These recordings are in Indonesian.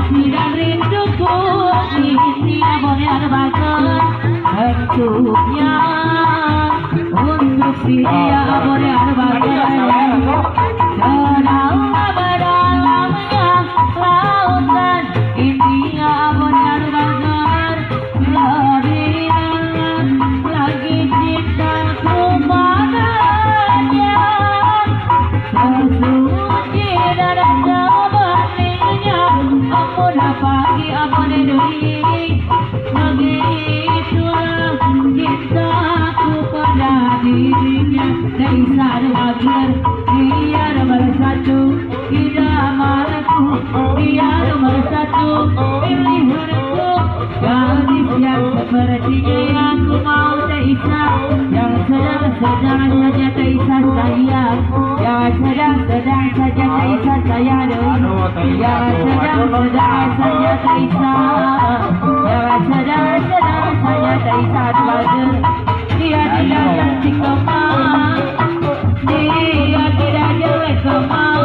kasih dan rinduku ini boleh terbakar tentunya untuk si dia boleh terbakar dalamnya lautan India boleh terbakar lebih dalam lagi cintaku padanya tersuci dalam sebenarnya ampun pagi ampun diri begitulah cintaku pada dirinya Laisa agar dia nomor satu idamanku dia nomor satu pilihanku gadis yang sepertinya yang ku mau Laisa yang sedang-sedang saja Laisa sayang yang sedang-sedang saja Laisa sayang yang sedang-sedang saja Laisa yang sedang-sedang saja Laisa bagus dia tidak cantik kemau dia tidak jelek kemau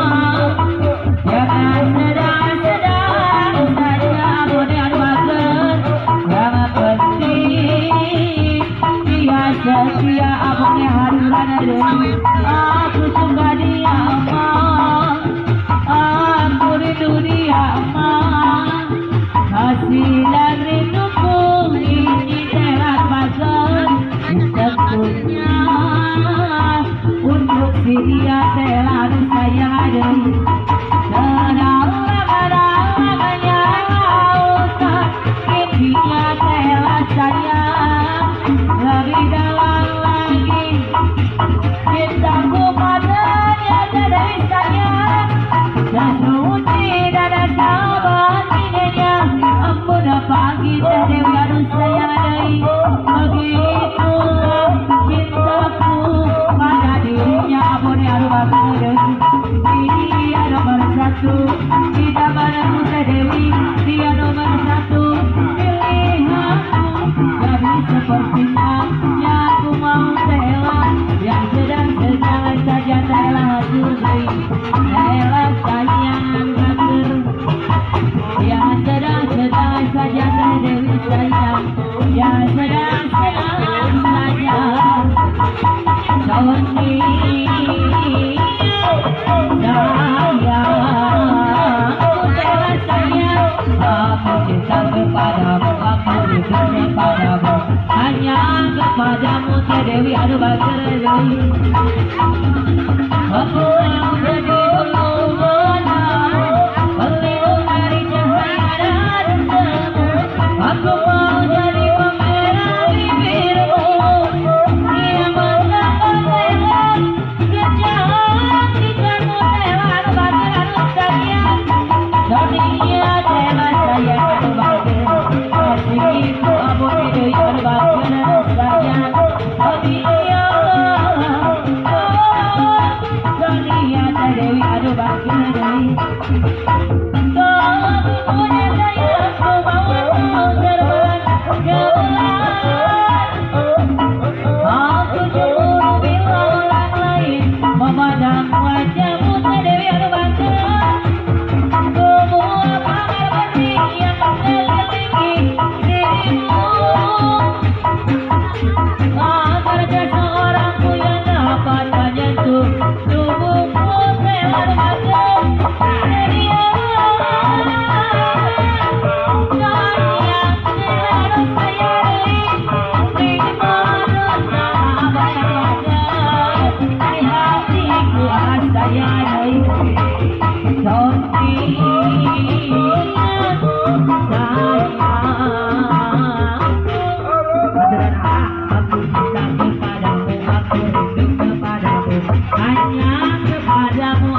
yang sedang-sedang saja boleh bagus yang penting dia setia abangnya haduran aku suka dia emang aku rindu dia emang kasih dan rinduku ini telah bagus tentunya untuk si dia telah sayang ada dalam-dalamnya lautan dia telah sayang lebih dalam lagi cintaku padanya dari sayang tersuci dan sahabat dirinya ampun pagi dan dewi harus sayang adai begitulah cintaku pada dirinya ampun harus bagus dia nomor satu tidak padaku dewi dia nomor satu pilihanku jadi sepertinya yang ku mau Tela yang sedang-sedang saja Tela hancur Tela sayang hancur yang sedang-sedang saja Dewi sayang yang sedang-sedang saja Tony aku cinta kepadamu, aku cinta kepadamu, hanya kepadamu Dewi aduh bagai aku mau jadi mana pelindung dari cahaya dan temu aku mau jadi pemerah bibirmu yang menambahkan kecantikanmu Dewa aduh bagai aduh sayang dunia Dewa sayang aduh bagai hatiku abu hidup aduh bagai sayang dunia dunia Dewi aduh bagai punya sayangku mau terbang aku cemburu bila orang lain memandang wajahmu Dewi aduh bagai semua pamer penting yang mengelilingi dirimu agar seseorangku yang dapat menyentuh tubuhmu Dewa bagai hanya kepadamu